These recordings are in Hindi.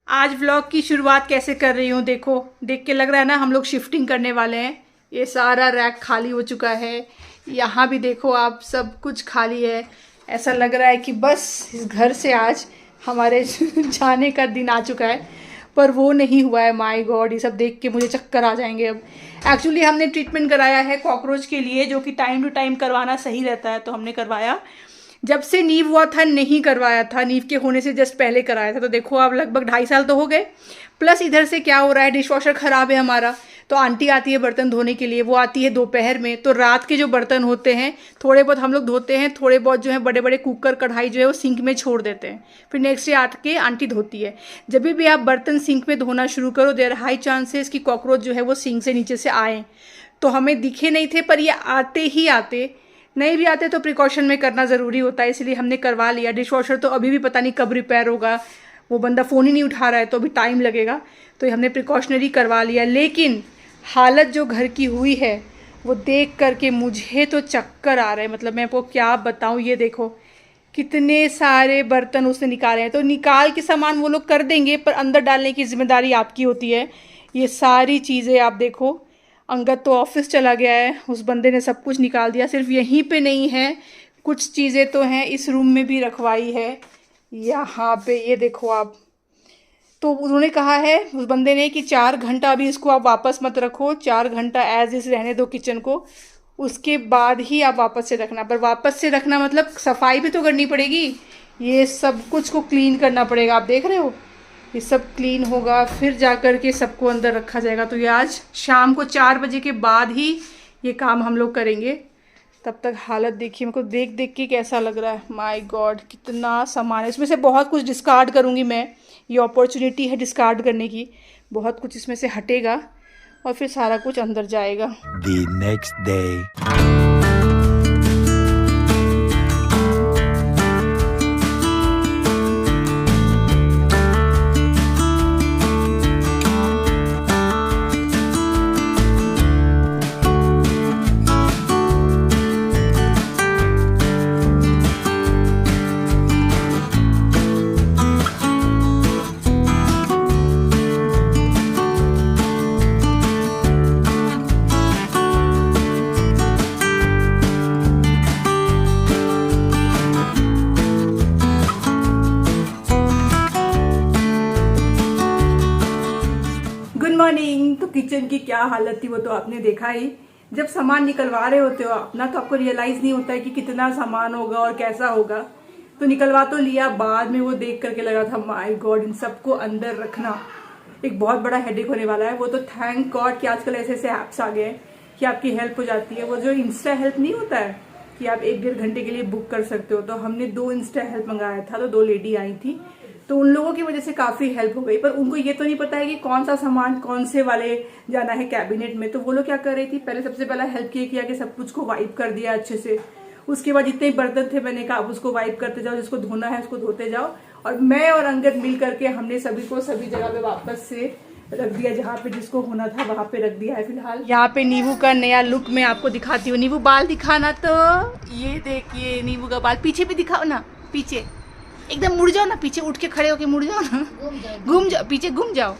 आज व्लॉग की शुरुआत कैसे कर रही हूँ देखो, देख के लग रहा है ना हम लोग शिफ्टिंग करने वाले हैं। ये सारा रैक खाली हो चुका है, यहाँ भी देखो आप सब कुछ खाली है। ऐसा लग रहा है कि बस इस घर से आज हमारे जाने का दिन आ चुका है, पर वो नहीं हुआ है। माय गॉड, ये सब देख के मुझे चक्कर आ जाएंगे अब। एक्चुअली हमने ट्रीटमेंट कराया है कॉकरोच के लिए, जो कि टाइम टू टाइम करवाना सही रहता है, तो हमने करवाया। जब से नींव हुआ था नहीं करवाया था, नींव के होने से जस्ट पहले कराया था। तो देखो आप लगभग 2.5 साल तो हो गए। प्लस इधर से क्या हो रहा है, डिश वॉशर ख़राब है हमारा, तो आंटी आती है बर्तन धोने के लिए, वो आती है दोपहर में। तो रात के जो बर्तन होते हैं थोड़े बहुत हम लोग धोते हैं, थोड़े बहुत जो है बड़े बड़े कुकर कढ़ाई जो है वो सिंक में छोड़ देते हैं, फिर नेक्स्ट डे आके आंटी धोती है। जब भी आप बर्तन सिंक में धोना शुरू करो, देयर हाई चांसेस कि कॉकरोच जो है वो सिंक से नीचे से आए। तो हमें दिखे नहीं थे, पर ये आते ही आते, नहीं भी आते तो प्रिकॉशन में करना ज़रूरी होता है, इसलिए हमने करवा लिया। डिश वॉशर तो अभी भी पता नहीं कब रिपेयर होगा, वो बंदा फ़ोन ही नहीं उठा रहा है, तो अभी टाइम लगेगा। तो हमने प्रिकॉशनरी करवा लिया। लेकिन हालत जो घर की हुई है वो देख करके मुझे तो चक्कर आ रहे हैं। मतलब मैं आपको क्या बताऊँ, ये देखो कितने सारे बर्तन उसने निकाले हैं। तो निकाल के सामान वो लोग कर देंगे, पर अंदर डालने की जिम्मेदारी आपकी होती है। ये सारी चीज़ें आप देखो, अंगद तो ऑफिस चला गया है, उस बंदे ने सब कुछ निकाल दिया। सिर्फ यहीं पे नहीं है, कुछ चीज़ें तो हैं इस रूम में भी रखवाई है। यहाँ पे ये देखो आप, तो उन्होंने कहा है उस बंदे ने कि 4 घंटा अभी इसको आप वापस मत रखो, 4 घंटा एज इस रहने दो किचन को, उसके बाद ही आप वापस से रखना। पर वापस से रखना मतलब सफाई भी तो करनी पड़ेगी, ये सब कुछ को क्लीन करना पड़ेगा। आप देख रहे हो ये सब क्लीन होगा, फिर जा कर के सबको अंदर रखा जाएगा। तो ये आज शाम को 4 बजे के बाद ही ये काम हम लोग करेंगे। तब तक हालत देखिए, मेरे को देख देख के कैसा लग रहा है। माय गॉड, कितना सामान है इसमें से। बहुत कुछ डिस्कार्ड करूँगी मैं, ये अपॉर्चुनिटी है डिस्कार्ड करने की। बहुत कुछ इसमें से हटेगा और फिर सारा कुछ अंदर जाएगा। The next day. मॉर्निंग। तो किचन की क्या हालत थी वो तो आपने देखा ही। जब सामान निकलवा रहे होते हो अपना, तो आपको रियलाइज नहीं होता है कि कितना सामान होगा और कैसा होगा। तो निकलवा तो लिया, बाद में वो देख करके लगा था माय गॉड, इन सबको अंदर रखना एक बहुत बड़ा हेडेक होने वाला है। वो तो थैंक गॉड कि आजकल ऐसे ऐसे ऐप्स आ गए हैं कि आपकी हेल्प हो जाती है। वो जो इंस्टा हेल्प नहीं होता है कि आप 1-1.5 घंटे के लिए बुक कर सकते हो, तो हमने 2 इंस्टा हेल्प मंगाया था, तो 2 लेडी आई थी, तो उन लोगों की वजह से काफ़ी हेल्प हो गई। पर उनको ये तो नहीं पता है कि कौन सा सामान कौन से वाले जाना है कैबिनेट में। तो वो लोग क्या कर रही थी, पहले सबसे पहला हेल्प ये किया कि सब कुछ को वाइप कर दिया अच्छे से। उसके बाद जितने बर्तन थे मैंने कहा अब उसको वाइप करते जाओ, जिसको धोना है उसको धोते जाओ। और मैं और अंगद मिल करके हमने सभी को सभी जगह पे वापस से रख दिया, जहाँ पे जिसको होना था वहाँ पे रख दिया है फिलहाल। यहाँ पे नींबू का नया लुक मैं आपको दिखाती हूँ। नींबू बाल दिखाना, तो ये देखिए नींबू का बाल। पीछे भी दिखाओ ना, पीछे एकदम मुड़ जाओ ना, पीछे उठ के खड़े होके मुड़ जाओ ना, घूम जाओ, पीछे घूम जाओ।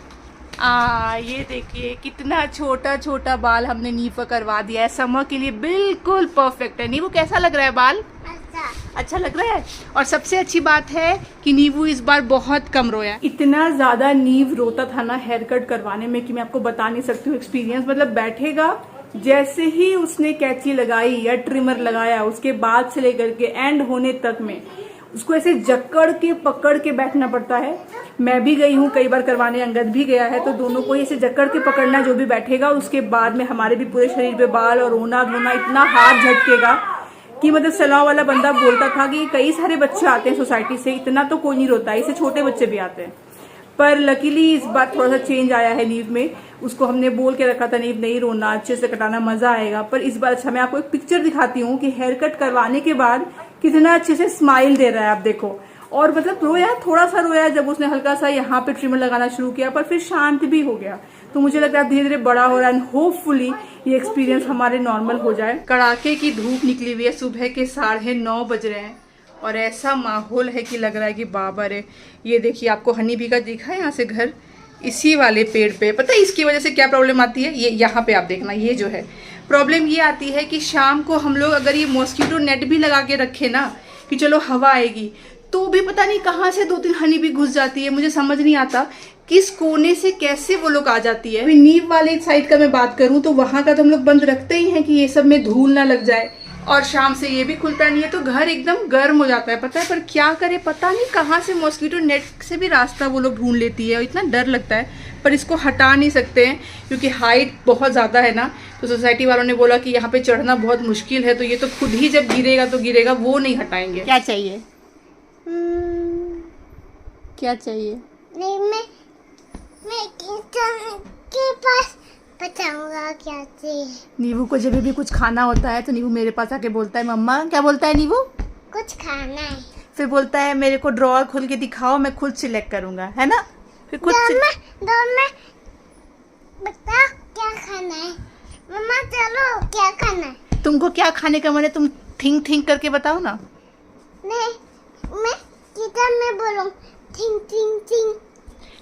ये देखिए कितना छोटा छोटा बाल हमने नींबू का करवा दिया है। समर के लिए बिल्कुल परफेक्ट है। नींबू कैसा लग रहा है बाल? अच्छा लग रहा है। और सबसे अच्छी बात है कि नींबू इस बार बहुत कम रोया। इतना ज्यादा नींव रोता था ना हेयर कट करवाने में कि मैं आपको बता नहीं सकती हूँ। एक्सपीरियंस मतलब बैठेगा, जैसे ही उसने कैंची लगाई या ट्रिमर लगाया, उसके बाद से लेकर के एंड होने तक में उसको ऐसे जकड़ के पकड़ के बैठना पड़ता है। मैं भी गई हूँ कई बार करवाने, अंगद भी गया है, तो दोनों को ऐसे जकड़ के पकड़ना जो भी बैठेगा। उसके बाद में हमारे भी पूरे शरीर पे बाल और रोना धोना, इतना हाथ झटकेगा कि मतलब सलाह वाला बंदा बोलता था कि कई सारे बच्चे आते हैं सोसाइटी से, इतना तो कोई नहीं रोता है, इससे छोटे बच्चे भी आते हैं। पर लकीली इस बार थोड़ा सा चेंज आया है नींव में। उसको हमने बोल के रखा था नींव नहीं रोना, अच्छे से कटाना, मजा आएगा। पर इस बार अच्छा, मैं आपको एक पिक्चर दिखाती हूँ कि हेयर कट करवाने के बाद कितना अच्छे से स्माइल दे रहा है, आप देखो। और मतलब रोया, थोड़ा सा रोया जब उसने हल्का सा यहाँ पे ट्रिमर लगाना शुरू किया, पर फिर शांत भी हो गया। तो मुझे लग रहा है धीरे धीरे बड़ा हो रहा है, होपफुली ये एक्सपीरियंस हमारे नॉर्मल हो जाए। कड़ाके की धूप निकली हुई है, सुबह के 9:30 बज रहे हैं और ऐसा माहौल है कि लग रहा है कि बाबा रे। ये देखिए, आपको हनी बी का दिखा है यहाँ से घर, इसी वाले पेड़ पे। पता है इसकी वजह से क्या प्रॉब्लम आती है? ये यहाँ पे आप देखना, ये जो है प्रॉब्लम ये आती है कि शाम को हम लोग अगर ये मॉस्किटो नेट भी लगा के रखे ना कि चलो हवा आएगी, तो भी पता नहीं कहाँ से 2-3 हनी भी घुस जाती है। मुझे समझ नहीं आता किस कोने से कैसे वो लोग आ जाती है। अभी नींव वाले साइड का मैं बात करूँ तो वहाँ का तो हम लोग बंद रखते ही हैं कि ये सब में धूल ना लग जाए, और शाम से ये भी खुलता नहीं है, तो घर एकदम गर्म हो जाता है। पता है पर क्या करे, पता नहीं कहाँ से मॉस्किटो नेट से भी रास्ता वो लोग ढूंढ लेती है, और इतना डर लगता है। पर इसको हटा नहीं सकते हैं क्योंकि हाइट बहुत ज़्यादा है ना, तो सोसाइटी वालों ने बोला कि यहाँ पे चढ़ना बहुत मुश्किल है, तो ये तो खुद ही जब गिरेगा तो गिरेगा, वो नहीं हटाएंगे। क्या चाहिए? क्या चाहिए? नहीं, मैं किचन के पास बताऊंगा क्या चाहिए। नीवू को जब भी कुछ खाना होता है तो नीवू मेरे पास आके बोलता है, मम्मा क्या बोलता है नीवू? कुछ खाना है। फिर बोलता है मेरे को ड्रॉअर खोल के दिखाओ, मैं खुद सिलेक्ट करूंगा, है ना? फिर खुद दो में बता क्या खाना है। मम्मा चलो, क्या खाना है? तुमको क्या खाने का मन है, तुम थिंक करके बताओ ना। नहीं, मैं किचन में बोलूँ थिंग थिंग थिंग।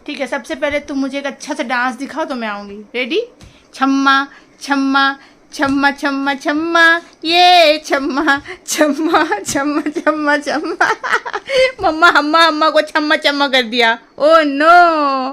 ठीक है, सबसे पहले तुम मुझे एक अच्छा सा डांस दिखाओ तो मैं आऊंगी। रेडी? छम्मा छम्मा छम्मा छम्मा छम्मा, ये छम्मा छम्मा छम्मा छम्मा छम्मा। मम्मा हम्मा हम्मा को छम्मा छम्मा कर दिया। Oh no.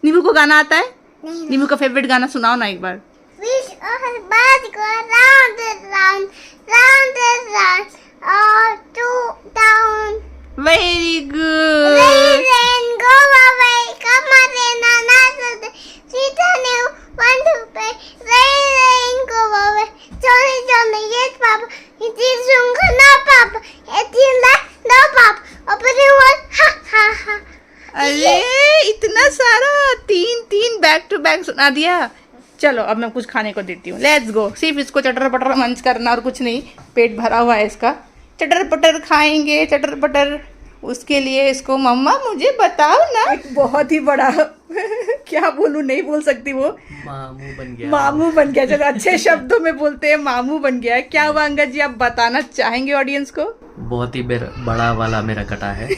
नीबू को गाना आता है? नहीं। नीबू का फेवरेट गाना सुनाओ ना एक बार। Wish us bad go round and round, round and round, all two down. Very good. Rain go away, come on in another day. See the new one to pay. Rain go away. Johnny Johnny, yes papa. It is Junga, no papa. It is like no papa. Open the one, ha ha ha. अरे इतना सारा 3 बैक टू बैक सुना दिया। चलो अब मैं कुछ खाने को देती हूँ। Let's go. सिर्फ इसको चटर पटर मंच करना और कुछ नहीं, पेट भरा हुआ है इसका। चटर पटर खाएंगे, चटर पटर। उसके लिए इसको मम्मा मुझे बताओ ना। एक बहुत ही बड़ा क्या बोलूं, नहीं बोल सकती वो। मामू बन गया। मामू बन गया। चलो अच्छे शब्दों में बोलते हैं, मामू बन गया है। क्या हुआ अंगद जी, आप बताना चाहेंगे ऑडियंस को? बहुत ही बड़ा वाला मेरा कटा है।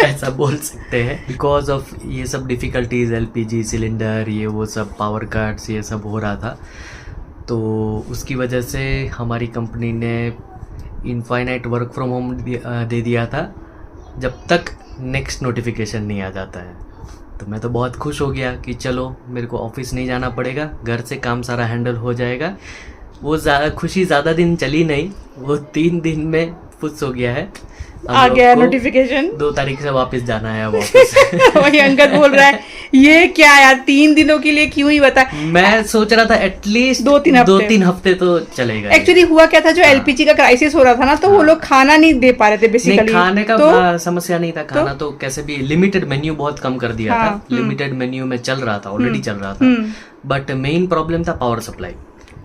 ऐसा बोल सकते हैं। बिकॉज ऑफ ये सब डिफ़िकल्टीज, एलपीजी सिलेंडर, ये वो सब पावर कट्स, ये सब हो रहा था, तो उसकी वजह से हमारी कंपनी ने इनफाइनाइट वर्क फ्रॉम होम दे दिया था, जब तक नेक्स्ट नोटिफिकेशन नहीं आ जाता है। तो मैं तो बहुत खुश हो गया कि चलो मेरे को ऑफिस नहीं जाना पड़ेगा, घर से काम सारा हैंडल हो जाएगा। वो खुशी ज़्यादा दिन चली नहीं, वो 3 दिन में फुस हो गया है। आ गया नोटिफिकेशन। 2 तारीख से वापस जाना है अब ऑफिस। वही अंगद बोल रहा है, ये क्या यार 3 दिनों के लिए क्यों ही बता। मैं सोच रहा था एटलीस्ट 2-3 हफ्ते तो चलेगा। एक्चुअली हुआ क्या था, जो एलपीजी का क्राइसिस हो रहा था ना, तो वो लोग खाना नहीं दे पा रहे थे बेसिकली। नहीं, खाने का समस्या नहीं था, खाना तो कैसे भी लिमिटेड मेन्यू बहुत कम कर दिया था। लिमिटेड मेन्यू में चल रहा था, ऑलरेडी चल रहा था। बट मेन प्रॉब्लम था पावर सप्लाई,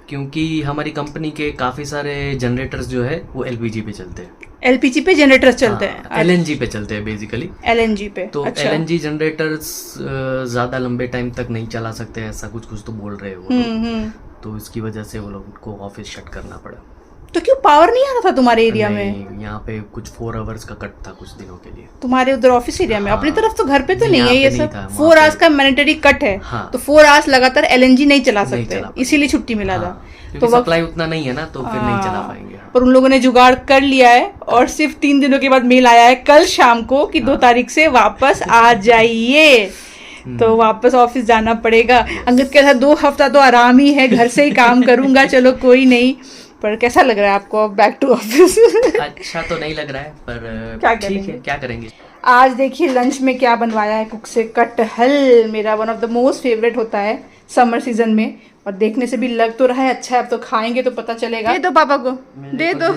क्योंकि हमारी कंपनी के काफी सारे जनरेटर्स जो है वो एलपीजी पे चलते हैं। एलपीजी पे जनरेटर्स चलते हैं? एलएनजी पे चलते हैं बेसिकली। एलएनजी पे? तो अच्छा। एलएनजी जनरेटर्स ज्यादा लंबे टाइम तक नहीं चला सकते, ऐसा कुछ तो बोल रहे हो। तो इसकी वजह से वो लोग को ऑफिस शट करना पड़ा। तो क्यों पावर नहीं आ रहा था तुम्हारे एरिया में? यहाँ पे कुछ 4 आवर्स का कट था कुछ दिनों के लिए। तुम्हारे उधर ऑफिस एरिया में? अपनी तरफ तो घर पे तो नहीं है ये सब। 4 4 आवर्स का मैंडेटरी कट है। तो 4 आवर्स लगातार एलएनजी नहीं चला सकते, इसीलिए छुट्टी मिला था। तो सप्लाई उतना नहीं है ना, तो फिर नहीं चला पाएंगे। पर उन लोगों ने जुगाड़ कर लिया है, और सिर्फ 3 दिनों के बाद मेल आया है कल शाम को कि 2 तारीख से वापस आ जाइए। तो वापस ऑफिस जाना पड़ेगा। अंगद कहता 2 हफ्ता तो आराम ही है, घर से ही काम करूंगा। चलो कोई नहीं। पर कैसा लग रहा है आपको बैक टू ऑफिस? अच्छा तो नहीं लग रहा है, पर ठीक है, क्या करेंगे। आज देखिए लंच में क्या बनवाया है कुक से। कटहल मेरा one of the most favourite होता है समर सीजन में, और देखने से भी लग तो रहा है अच्छा है। अब तो खाएंगे तो पता चलेगा। दे दो पापा को, दे दो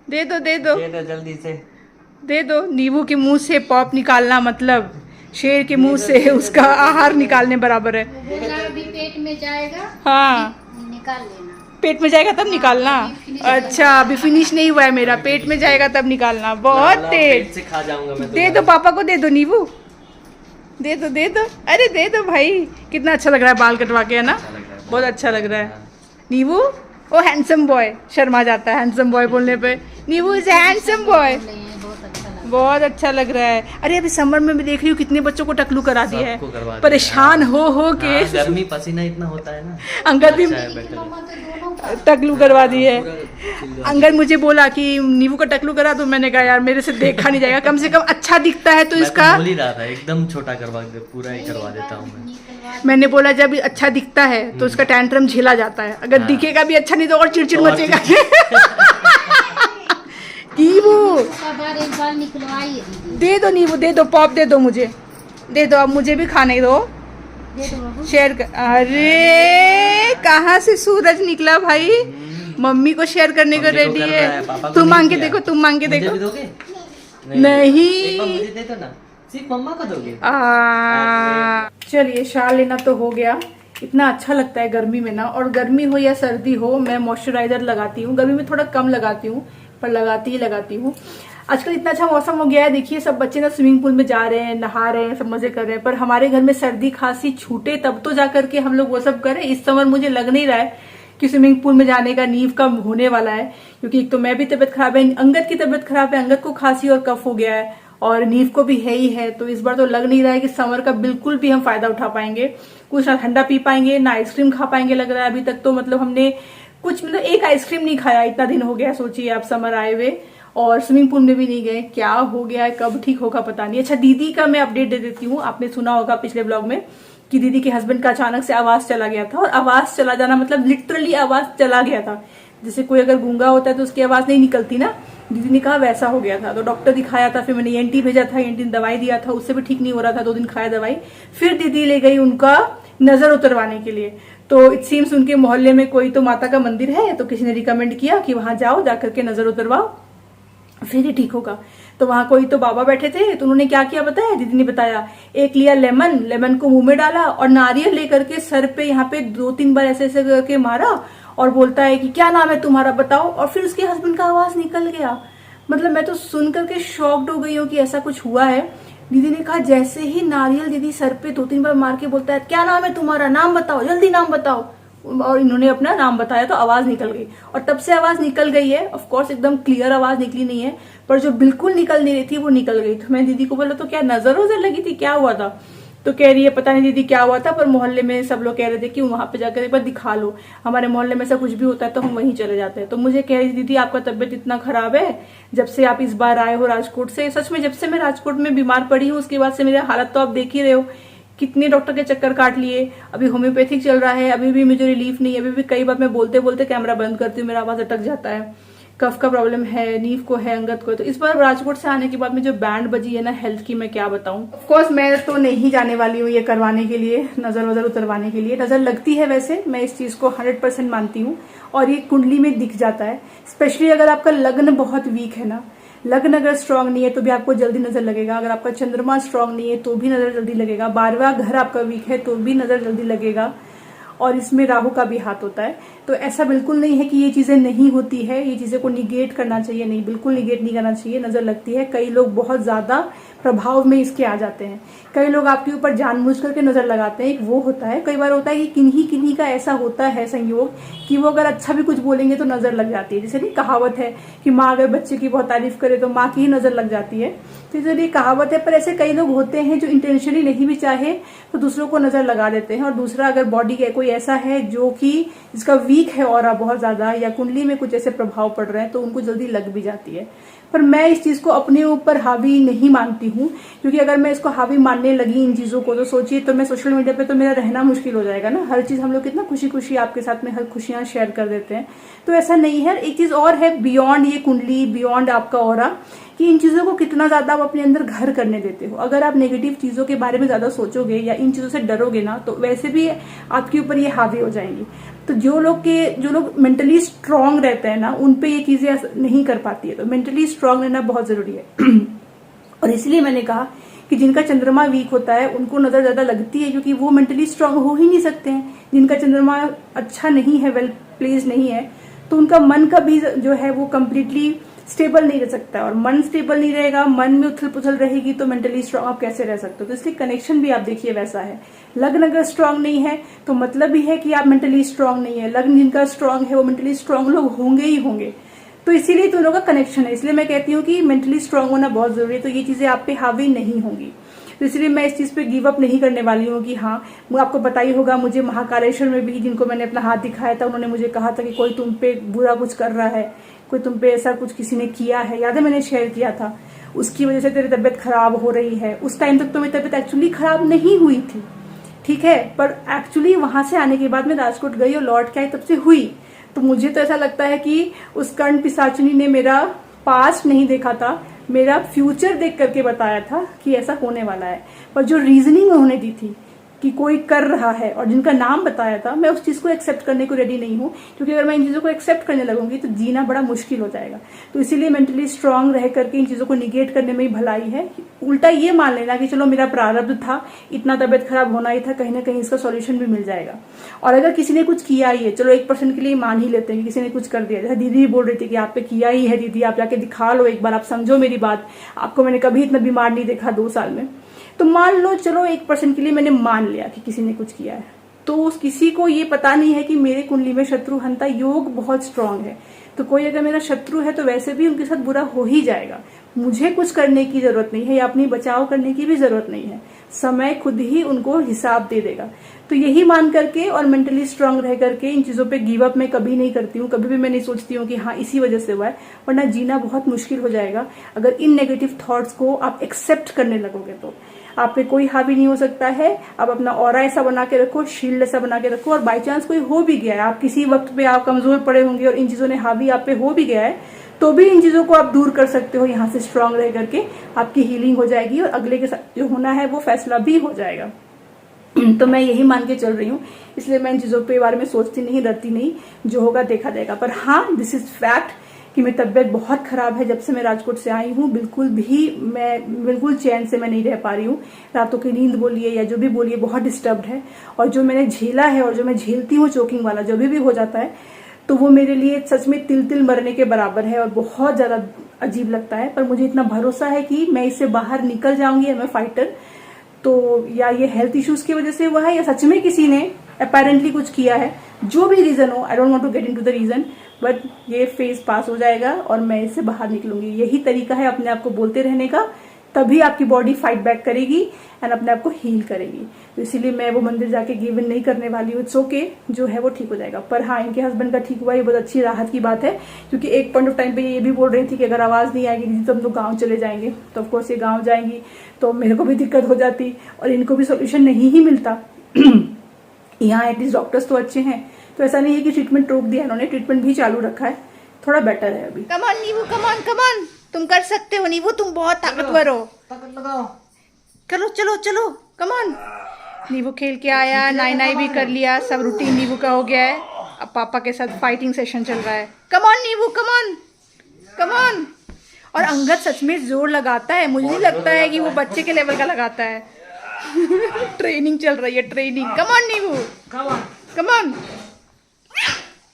दे दो दे दो जल्दी से दे दो। नींबू के मुंह से पॉप निकालना मतलब शेर के मुंह से उसका आहार निकालने बराबर है। अभी पेट में जाएगा, हाँ निकाल लेना। पेट में जाएगा तब निकालना? अच्छा अभी फिनिश नहीं हुआ है मेरा, पेट में जाएगा तब निकालना। बहुत तेज से खा जाऊंगा मैं। दे दो पापा को, दे दो नींबू, दे दो दे दो। अरे दे दो भाई। कितना अच्छा लग रहा है बाल कटवा के, है ना? बहुत अच्छा लग रहा है। नींबू ओ हैंडसम बॉय, शर्मा जाता है हैंडसम बॉय बोलने पे। नीबू इज हैंडसम बॉय, बहुत अच्छा लग रहा है। अरे अभी समर में मैं देख रही हूँ कितने बच्चों को टकलू करा दिया सबको करवा है, दिया परेशान हो के। हाँ, गर्मी पसीना इतना होता है ना, अंगद भी अच्छा है, better है। टकलू करवा दी है। पूरा अंगद मुझे बोला कि नीबू का टकलू करा, तो मैंने कहा यार मेरे से देखा नहीं जाएगा, कम से कम अच्छा दिखता है तो मैं इसका। बोल ही रहा था एकदम छोटा करवा दे, पूरा ही करवा देता हूँ मैं। मैंने बोला जब अच्छा दिखता है तो उसका टैंट्रम झेला जाता है, अगर हाँ। दिखेगा भी अच्छा नहीं तो और चिड़चिड़ और मचेगा। नीबू एक बार निकलवाइए दीदी, दे दो, नीबू दे दो, पॉप दे दो, मुझे दे दो, अब मुझे भी खाने दो, दे दो बाबू। शेयर कर। अरे कहाँ से सूरज निकला भाई, मम्मी को शेयर करने को मम्मी को रेडी कर रहा है, है। पापा को तुम नहीं मांग के किया। देखो, तुम मांग के मुझे देखो। भी दोगे? नहीं। एक बार मुझे दे दो ना, सिर्फ मम्मा को दोगे? चलिए शाल लेना तो हो गया। इतना अच्छा लगता है गर्मी में ना, और गर्मी हो या सर्दी हो मैं मॉइस्चराइजर लगाती हूँ। गर्मी में थोड़ा कम लगाती हूँ पर लगाती हूँ। आजकल इतना अच्छा मौसम हो गया है, देखिए सब बच्चे ना स्विमिंग पूल में जा रहे हैं, नहा रहे हैं, सब मजे कर रहे हैं, पर हमारे घर में सर्दी खांसी छूटे तब तो जाकर के हम लोग वो सब करें। इस समर मुझे लग नहीं रहा है कि स्विमिंग पूल में जाने का नींव का होने वाला है, क्योंकि एक तो मैं भी तबीयत खराब है, अंगद की तबीयत खराब है, अंगद को खांसी और कफ हो गया है, और नींव को भी है ही है। तो इस बार तो लग नहीं रहा है कि समर का बिल्कुल भी हम फायदा उठा पाएंगे, कुछ ना ठंडा पी पाएंगे ना आइसक्रीम खा पाएंगे। लग रहा है अभी तक तो मतलब हमने कुछ मतलब एक आइसक्रीम नहीं खाया, इतना दिन हो गया। सोचिए आप, समर आए हुए और स्विमिंग पूल में भी नहीं गए, क्या हो गया है, कब ठीक होगा पता नहीं। अच्छा दीदी का मैं अपडेट दे देती हूँ, आपने सुना होगा पिछले ब्लॉग में कि दीदी के हस्बैंड का अचानक से आवाज चला गया था, और आवाज चला जाना मतलब लिटरली आवाज चला गया था। जैसे कोई अगर गूंगा होता है तो उसकी आवाज नहीं निकलती ना, दीदी ने कहा वैसा हो गया था। तो डॉक्टर दिखाया था, फिर मैंने ENT भेजा था, ENT ने दवाई दिया था, उससे भी ठीक नहीं हो रहा था, 2 दिन खाया दवाई। फिर दीदी ले गई उनका नजर उतरवाने के लिए। तो इट सीम्स उनके मोहल्ले में कोई तो माता का मंदिर है, तो किसी ने रिकमेंड किया कि वहां जाओ, जाकर के नजर उतरवाओ, फिर ही ठीक होगा। तो वहां कोई तो बाबा बैठे थे, तो उन्होंने क्या किया बताया, दीदी ने बताया, एक लिया लेमन को मुंह में डाला और नारियल लेकर के सर पे यहाँ पे 2-3 बार ऐसे ऐसे करके मारा, और बोलता है कि क्या नाम है तुम्हारा बताओ, और फिर उसके हस्बैंड का आवाज निकल गया। मतलब मैं तो सुन करके शॉक्ड हो गई हूँ कि ऐसा कुछ हुआ है। दीदी ने कहा जैसे ही नारियल दीदी सर पे 2-3 बार मार के बोलता है क्या नाम है तुम्हारा, नाम बताओ, जल्दी नाम बताओ, और इन्होंने अपना नाम बताया तो आवाज निकल गई। और तब से आवाज निकल गई है, ऑफ कोर्स एकदम क्लियर आवाज निकली नहीं है, पर जो बिल्कुल निकल नहीं रही थी वो निकल गई। तो मैं दीदी को बोला तो क्या नजर वजर लगी थी, क्या हुआ था? तो कह रही है पता नहीं दीदी क्या हुआ था, पर मोहल्ले में सब लोग कह रहे थे कि वहां पे जाकर एक बार दिखा लो, हमारे मोहल्ले में ऐसा कुछ भी होता है तो हम वहीं चले जाते हैं। तो मुझे कह रही दीदी आपका तबीयत इतना खराब है जब से आप इस बार आए हो राजकोट से। सच में जब से मैं राजकोट में बीमार पड़ी हूँ उसके बाद से मेरी हालत तो आप देख ही रहे हो, कितने डॉक्टर के चक्कर काट लिए, अभी होम्योपैथिक चल रहा है, अभी भी मुझे रिलीफ नहीं है। अभी भी कई बार मैं बोलते बोलते कैमरा बंद करती हूँ, मेरा आवाज अटक जाता है, कफ का प्रॉब्लम है, नीफ को है, अंगद को है। तो इस बार राजकोट से आने के बाद में जो बैंड बजी है ना हेल्थ की, मैं क्या बताऊं। ऑफकोर्स मैं तो नहीं जाने वाली हूँ ये करवाने के लिए, नजर वजर उतरवाने के लिए। नजर लगती है वैसे, मैं इस चीज को 100% मानती हूँ, और ये कुंडली में दिख जाता है। स्पेशली अगर आपका लग्न बहुत वीक है ना, लग्न अगर स्ट्रांग नहीं है तो भी आपको जल्दी नजर लगेगा, अगर आपका चंद्रमा स्ट्रांग नहीं है तो भी नजर जल्दी लगेगा, 12वां घर आपका वीक है तो भी नजर जल्दी लगेगा, और इसमें राहु का भी हाथ होता है। तो ऐसा बिल्कुल नहीं है कि ये चीजें नहीं होती है, ये चीजें को निगेट करना चाहिए, नहीं, बिल्कुल निगेट नहीं करना चाहिए। नजर लगती है, कई लोग बहुत ज्यादा प्रभाव में इसके आ जाते हैं, कई लोग आपके ऊपर जानबूझ करके नजर लगाते हैं, एक वो होता है। कई बार होता है कि किन्हीं का ऐसा होता है संयोग कि वो अगर अच्छा भी कुछ बोलेंगे तो नजर लग जाती है। जैसे नहीं कहावत है कि माँ अगर बच्चे की बहुत तारीफ करे तो माँ की ही नजर लग जाती है, तो ये कहावत है। पर ऐसे कई लोग होते हैं जो इंटेंशनली नहीं भी चाहे तो दूसरों को नजर लगा देते हैं। और दूसरा, अगर बॉडी का कोई ऐसा है जो कि जिसका वीक है ऑरा बहुत ज्यादा, या कुंडली में कुछ ऐसे प्रभाव पड़ रहे हैं, तो उनको जल्दी लग भी जाती है। पर मैं इस चीज को अपने ऊपर हावी नहीं मानती हूँ, क्योंकि अगर मैं इसको हावी मानने लगी इन चीजों को, तो सोचिए तो मैं सोशल मीडिया पे तो मेरा रहना मुश्किल हो जाएगा ना। हर चीज हम लोग कितना खुशी खुशी आपके साथ में हर खुशियां शेयर कर देते हैं, तो ऐसा नहीं है। एक चीज और है बियॉन्ड ये कुंडली, बियॉन्ड आपका ऑरा, कि इन चीजों को कितना ज्यादा आप अपने अंदर घर करने देते हो। अगर आप नेगेटिव चीजों के बारे में ज्यादा सोचोगे या इन चीजों से डरोगे ना, तो वैसे भी आपके ऊपर ये हावी हो जाएंगी। तो जो लोग मेंटली स्ट्रांग रहते हैं ना, उन पे ये चीजें नहीं कर पाती है। तो मेंटली स्ट्रांग रहना बहुत जरूरी है। और इसलिए मैंने कहा कि जिनका चंद्रमा वीक होता है उनको नजर ज्यादा लगती है, क्योंकि वो मेंटली स्ट्रांग हो ही नहीं सकते हैं। जिनका चंद्रमा अच्छा नहीं है, वेल प्लेस्ड नहीं है, तो उनका मन का भी जो है वो कम्प्लीटली स्टेबल नहीं रह सकता, और मन स्टेबल नहीं रहेगा, मन में उथल पुथल रहेगी तो मेंटली स्ट्रांग आप कैसे रह सकते हो। तो इसलिए कनेक्शन भी आप देखिए वैसा है। लग्न अगर स्ट्रांग नहीं है तो मतलब भी है कि आप मेंटली स्ट्रांग नहीं है। लग्न जिनका स्ट्रांग है वो मेंटली स्ट्रांग लोग होंगे ही होंगे। तो इसीलिए दोनों का कनेक्शन है। इसलिए मैं कहती हूँ कि मेंटली स्ट्रांग होना बहुत जरूरी है। तो ये चीजें आप पे हावी नहीं होंगी, तो इसलिए मैं इस चीज पे गिव अप नहीं करने वाली हूँ कि हाँ, वो आपको पता ही होगा, मुझे महाकालेश्वर में भी जिनको मैंने अपना हाथ दिखाया था उन्होंने मुझे कहा था कि कोई तुम पे बुरा कुछ कर रहा है, कोई तुम पे ऐसा कुछ किसी ने किया है, याद है मैंने शेयर किया था, उसकी वजह से तेरी तबीयत खराब हो रही है। उस टाइम तक तो मेरी तबीयत एक्चुअली खराब नहीं हुई थी, ठीक है, पर एक्चुअली वहां से आने के बाद मैं राजकोट गई और लौट के आई तब से हुई। तो मुझे तो ऐसा लगता है कि उस कर्ण पिशाचिनी ने मेरा पास्ट नहीं देखा था, मेरा फ्यूचर देख करके बताया था कि ऐसा होने वाला है। पर जो रीजनिंग उन्होंने दी थी कि कोई कर रहा है और जिनका नाम बताया था, मैं उस चीज को एक्सेप्ट करने को रेडी नहीं हूँ, क्योंकि अगर मैं इन चीजों को एक्सेप्ट करने लगूंगी तो जीना बड़ा मुश्किल हो जाएगा। तो इसीलिए मेंटली स्ट्रांग रह करके इन चीजों को निगेट करने में ही भलाई है। उल्टा ये मान लेना कि चलो मेरा प्रारब्ध था, इतना तबियत खराब होना ही था, कहीं ना कहीं इसका सॉल्यूशन भी मिल जाएगा। और अगर किसी ने कुछ किया ही है, चलो 1% के लिए मान ही लेते हैं कि किसी ने कुछ कर दिया, जैसे दीदी भी बोल रही थी कि आप पे किया ही है, दीदी आप जाके दिखा लो एक बार, आप समझो मेरी बात, आपको मैंने कभी इतना बीमार नहीं देखा 2 साल में। तो मान लो चलो 1% के लिए मैंने मान लिया कि किसी ने कुछ किया है, तो उस किसी को ये पता नहीं है कि मेरे कुंडली में शत्रु हंता योग बहुत स्ट्रांग है। तो कोई अगर मेरा शत्रु है तो वैसे भी उनके साथ बुरा हो ही जाएगा। मुझे कुछ करने की जरूरत नहीं है या अपनी बचाव करने की भी जरूरत नहीं है, समय खुद ही उनको हिसाब दे देगा। तो यही मान करके और मेंटली स्ट्रांग रह करके इन चीजों पे गिव अप मैं कभी नहीं करती हूँ। कभी भी मैं नहीं सोचती हूँ कि हाँ इसी वजह से हुआ है, वरना जीना बहुत मुश्किल हो जाएगा अगर इन नेगेटिव थॉट्स को आप एक्सेप्ट करने लगोगे। तो आप पे कोई हावी नहीं हो सकता है। आप अपना ऑरा ऐसा बना के रखो, शील्ड ऐसा बना के रखो, और बाई चांस कोई हो भी गया है, आप किसी वक्त पे आप कमजोर पड़े होंगे और इन चीजों ने हावी आप पे हो भी गया है, तो भी इन चीजों को आप दूर कर सकते हो। यहाँ से स्ट्रांग रह करके आपकी हीलिंग हो जाएगी और अगले के साथ जो होना है वो फैसला भी हो जाएगा। तो मैं यही मान के चल रही हूँ, इसलिए मैं इन चीजों के बारे में सोचती नहीं, डरती नहीं, जो होगा देखा जाएगा। पर हाँ, दिस इज फैक्ट कि मेरी तबीयत बहुत खराब है। जब से मैं राजकोट से आई हूँ बिल्कुल चैन से मैं नहीं रह पा रही हूँ। रातों की नींद बोलिए या जो भी बोलिए, बहुत डिस्टर्ब्ड है। और जो मैंने झेला है और जो मैं झेलती हूँ चोकिंग वाला जो भी हो जाता है, तो वो मेरे लिए सच में तिल मरने के बराबर है और बहुत ज्यादा अजीब लगता है। पर मुझे इतना भरोसा है कि मैं इससे बाहर निकल जाऊंगी, मैं फाइटर। तो या ये हेल्थ इश्यूज की वजह से हुआ है या सच में किसी ने अपेरेंटली कुछ किया है, जो भी रीजन हो, I don't want to get into the reason, but ये फेज पास हो जाएगा और मैं इससे बाहर निकलूंगी। यही तरीका है अपने आप को बोलते रहने का, तभी आपकी बॉडी फाइट बैक करेगी एंड अपने आप को हील करेगी। तो इसीलिए मैं वो मंदिर जाके गिव इन नहीं करने वाली हूँ। इट्स ओके, जो है वो ठीक हो जाएगा। पर हाँ, इनके हस्बैंड का ठीक हुआ, ये बहुत अच्छी राहत की बात है, क्योंकि एक पॉइंट ऑफ टाइम पे ये भी बोल रही थी कि अगर आवाज नहीं आएगी दीदी तो हम लोग गाँव चले जाएंगे। तो ऑफकोर्स ये गाँव जाएंगी तो मेरे को भी दिक्कत हो जाती और इनको भी सोल्यूशन नहीं ही मिलता। यहाँ एटलीस्ट डॉक्टर्स तो अच्छे हैं, तो ऐसा नहीं है कि ट्रीटमेंट रोक दिया इन्होंने, ट्रीटमेंट भी चालू रखा है, थोड़ा बेटर है अभी। कम ऑन नीबू, कम ऑन, तुम कर सकते हो नीबू, तुम बहुत ताकतवर हो। ताकत लगाओ, चलो कम ऑन। नीबू खेल के आया, नाई भी कर लिया, सब रूटीन नीबू का हो गया है। अब पापा के साथ फाइटिंग सेशन चल रहा है। कम ऑन नीबू, कम ऑन। और अंगद सच में जोर लगाता है, मुझे नहीं लगता है कि वो बच्चे के लेवल का लगाता है। ट्रेनिंग चल रही है, ट्रेनिंग। कम ऑन नीबू, कम ऑन।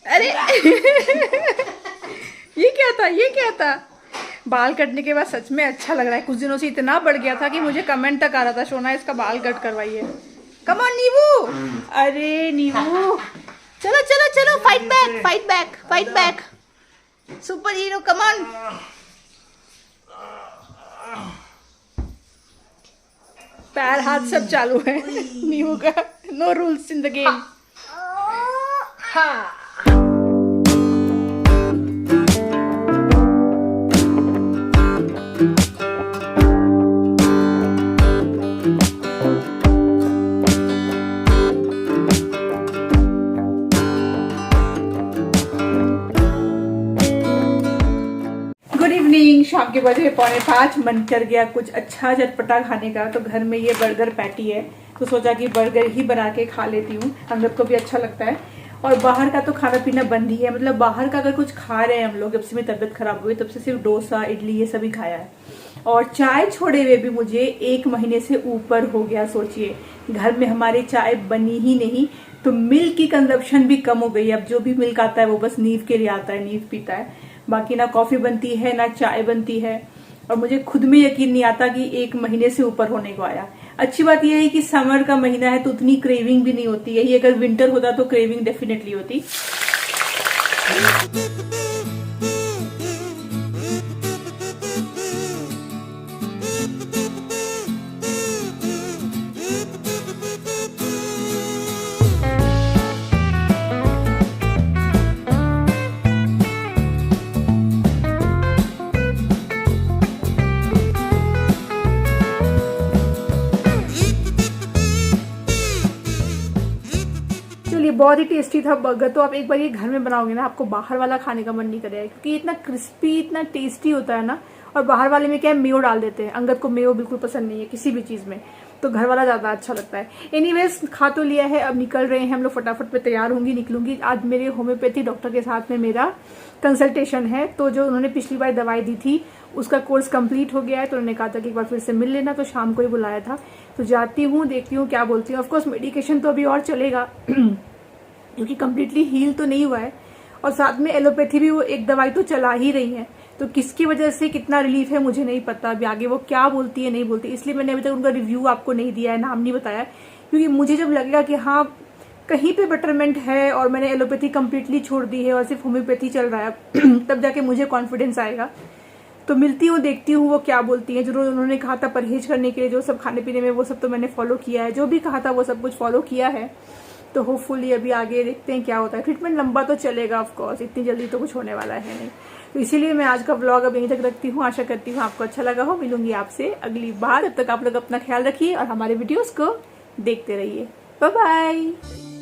अरे ये क्या था? बाल कटने के बाद सच में अच्छा लग रहा है। कुछ दिनों से इतना बढ़ गया था कि मुझे कमेंट तक आ रहा था, शोना इसका बाल कट करवाइए। कम ऑन नीबू। अरे नीबू, चलो, fight back. Superhero, come on. पैर हाथ सब चालू है नीबू का। No rules in the game. हाँ। Good evening. शाम के बजे 4:45, मन कर गया कुछ अच्छा चटपटा खाने का। तो घर में ये बर्गर पैटी है, तो सोचा कि बर्गर ही बना के खा लेती हूँ, हम लोग को भी अच्छा लगता है। और बाहर का तो खाना पीना बंद ही है, मतलब बाहर का अगर कुछ खा रहे हैं हम लोग, जब से मेरी तबीयत खराब हुई तब से सिर्फ डोसा, इडली ये सभी खाया है। और चाय छोड़े हुए भी मुझे 1 महीने से ऊपर हो गया। सोचिए, घर में हमारे चाय बनी ही नहीं, तो मिल्क की कंजप्शन भी कम हो गई। अब जो भी मिल्क आता है वो बस नींव के लिए आता है, नींव पीता है। बाकी ना कॉफी बनती है ना चाय बनती है, और मुझे खुद में यकीन नहीं आता कि 1 महीने से ऊपर होने को आया। अच्छी बात यह है कि समर का महीना है तो उतनी क्रेविंग भी नहीं होती। यही अगर विंटर होता तो क्रेविंग डेफिनेटली होती। चलिए, बहुत ही टेस्टी था बर्गर। तो आप एक बार ये घर में बनाओगे ना, आपको बाहर वाला खाने का मन नहीं करेगा, क्योंकि इतना क्रिस्पी इतना टेस्टी होता है ना। और बाहर वाले में क्या है, मेयो डाल देते हैं। अंगद को मेयो बिल्कुल पसंद नहीं है किसी भी चीज में, तो घर वाला ज्यादा अच्छा लगता है। एनीवेज, खा तो लिया है, अब निकल रहे हैं हम लोग। फटाफट पे तैयार होंगी, निकलूंगी। आज मेरे होम्योपैथी डॉक्टर के साथ में मेरा कंसल्टेशन है, तो जो उन्होंने पिछली बार दवाई दी थी उसका कोर्स कंप्लीट हो गया है, तो उन्होंने कहा था कि एक बार फिर से मिल लेना, तो शाम को ही बुलाया था। तो जाती हूँ, देखती हूँ क्या बोलती हूँ। ऑफकोर्स मेडिकेशन तो अभी और चलेगा क्योंकि कम्प्लीटली हील तो नहीं हुआ है, और साथ में एलोपैथी भी वो एक दवाई तो चला ही रही है। तो किसकी वजह से कितना रिलीफ है मुझे नहीं पता। अभी आगे वो क्या बोलती है नहीं बोलती, इसलिए मैंने अभी तक उनका रिव्यू आपको नहीं दिया है, नाम नहीं बताया, क्योंकि मुझे जब लगेगा कि हाँ कहीं पे बेटरमेंट है और मैंने एलोपैथी कम्प्लीटली छोड़ दी है और सिर्फ होम्योपैथी चल रहा है तब जाके मुझे कॉन्फिडेंस आएगा। तो मिलती हूँ, देखती हूँ वो क्या बोलती है। जो उन्होंने कहा था परहेज करने के लिए, जो सब खाने पीने में, वो सब तो मैंने फॉलो किया है। जो भी कहा था वो सब कुछ फॉलो किया है। तो होपफुली अभी आगे देखते हैं क्या होता है। ट्रीटमेंट लंबा तो चलेगा ऑफकोर्स, इतनी जल्दी तो कुछ होने वाला है नहीं। तो इसीलिए मैं आज का व्लॉग अब यहीं तक रखती हूँ। आशा करती हूँ आपको अच्छा लगा हो। मिलूंगी आपसे अगली बार। तब तक आप लोग अपना ख्याल रखिए और हमारे वीडियोस को देखते रहिए। Bye bye.